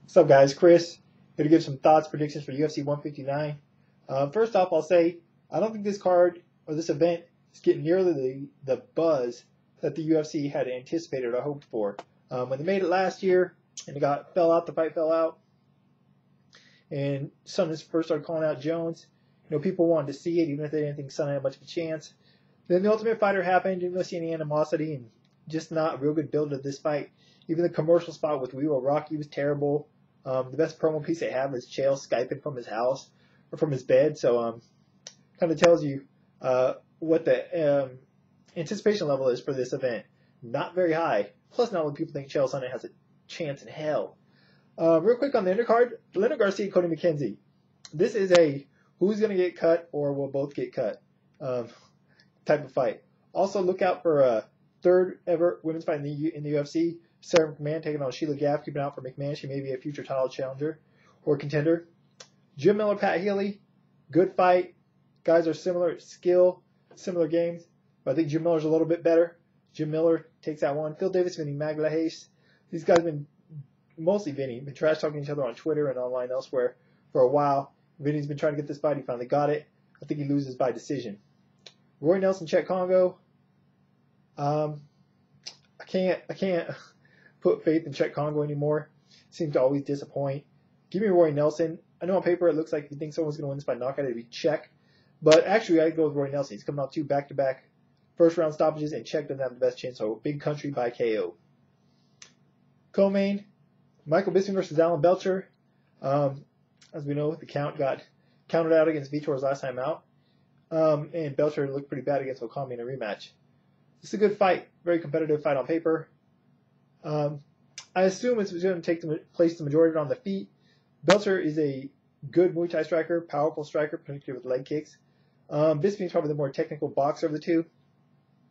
What's up, guys? Chris here to give some thoughts, predictions for UFC 159. First off, I'll say I don't think this card or this event is getting nearly the buzz that the UFC had anticipated or hoped for. When they made it last year and it the fight fell out, and Sonnen first started calling out Jones, people wanted to see it even if they didn't think Sonnen had much of a chance. Then the Ultimate Fighter happened, didn't really see any animosity, and just not a real good build to this fight. Even the commercial spot with We Will Rock You was terrible. The best promo piece they have is Chael Skyping from his house or from his bed, so kind of tells you what the anticipation level is for this event. Not very high. Plus, not a lot of people think Chael Sonnen has a chance in hell. Real quick on the undercard, Leonard Garcia, Cody McKenzie. This is a who's going to get cut or will both get cut type of fight. Also, look out for a third ever women's fight in the UFC. Sarah McMahon taking on Sheila Gaff, keeping out for McMahon. She may be a future title challenger or contender. Jim Miller, Pat Healy, good fight. Guys are similar skill, similar games, but I think Jim Miller's a little bit better. Jim Miller takes that one. Phil Davis, Vinny Magalhaes. These guys have been, mostly Vinny, been trash talking each other on Twitter and online elsewhere for a while. Vinny's been trying to get this fight. He finally got it. I think he loses by decision. Roy Nelson, Chet Congo. I can't put faith in Chet Congo anymore. Seems to always disappoint. Give me Roy Nelson. I know on paper it looks like if you think someone's going to win this by knockout, it'd be Chet. But actually, I'd go with Roy Nelson. He's coming off 2 back-to-back first-round stoppages, and Chet doesn't have the best chance. So, Big Country by KO. Co-main, Michael Bisping versus Alan Belcher. As we know, the count got counted out against Vitor's last time out. And Belcher looked pretty bad against Okami in a rematch. It's a good fight. Very competitive fight on paper. I assume it's going to take place the majority of it on the feet. Belcher is a good Muay Thai striker, powerful striker, particularly with leg kicks. Bisping's probably the more technical boxer of the two.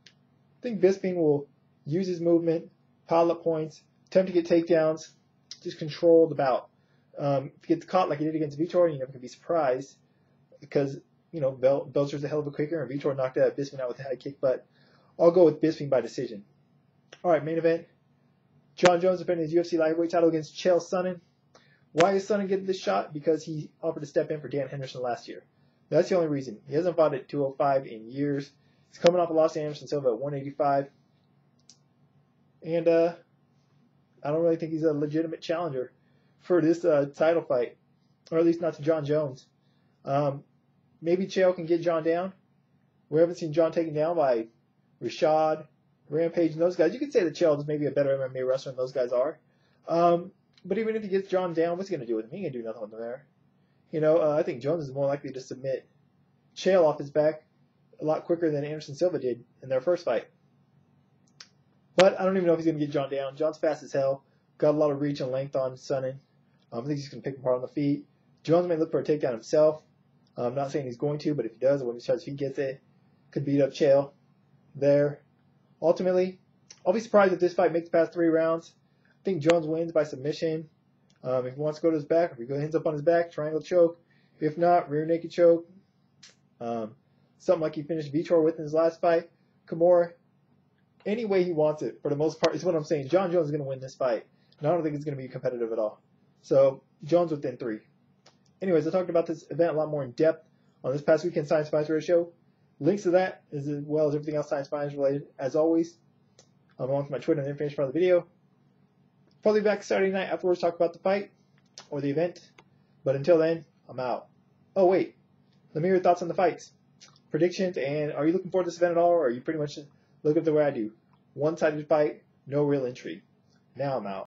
I think Bisping will use his movement, pile up points, attempt to get takedowns, just control the bout. If he gets caught like he did against Vitor, you never can be surprised because, Belcher's a hell of a kicker and Vitor knocked out Bisping out with a high kick, but I'll go with Bisping by decision. All right, main event. Jon Jones defending his UFC lightweight title against Chael Sonnen. Why is Sonnen getting this shot? Because he offered to step in for Dan Henderson last year. That's the only reason. He hasn't fought at 205 in years. He's coming off a loss to Anderson Silva at 185. And I don't really think he's a legitimate challenger for this title fight, or at least not to Jon Jones. Maybe Chael can get Jon down. We haven't seen Jon taken down by Rashad, Rampage, and those guys. You could say that Chael is maybe a better MMA wrestler than those guys are. But even if he gets Jon down, what's he going to do with him? He ain't going to do nothing with him there. I think Jones is more likely to submit Chael off his back a lot quicker than Anderson Silva did in their first fight. But I don't even know if he's going to get Jon down. Jon's fast as hell. Got a lot of reach and length on Sonnen. I think he's going to pick him apart on the feet. Jones may look for a takedown himself. I'm not saying he's going to, but if he does, I wouldn't be surprised if he gets it. Could beat up Chael there. Ultimately, I'll be surprised if this fight makes it past 3 rounds. I think Jones wins by submission. If he wants to go to his back, if he hands up on his back, triangle choke. If not, rear naked choke. Something like he finished Vitor with in his last fight. Kimura. Any way he wants it, for the most part, is what I'm saying. Jon Jones is going to win this fight. And I don't think it's going to be competitive at all. So, Jones within 3. Anyways, I talked about this event a lot more in depth on this past weekend Science Finds Radio show. Links to that, as well as everything else Science Finds related, as always, along with my Twitter and the information part of the video. Probably back Saturday night afterwards to talk about the fight or the event. But until then, I'm out. Oh, wait. Let me hear your thoughts on the fights. Predictions, and are you looking forward to this event at all, or are you pretty much looking at the way I do? One-sided fight, no real intrigue. Now I'm out.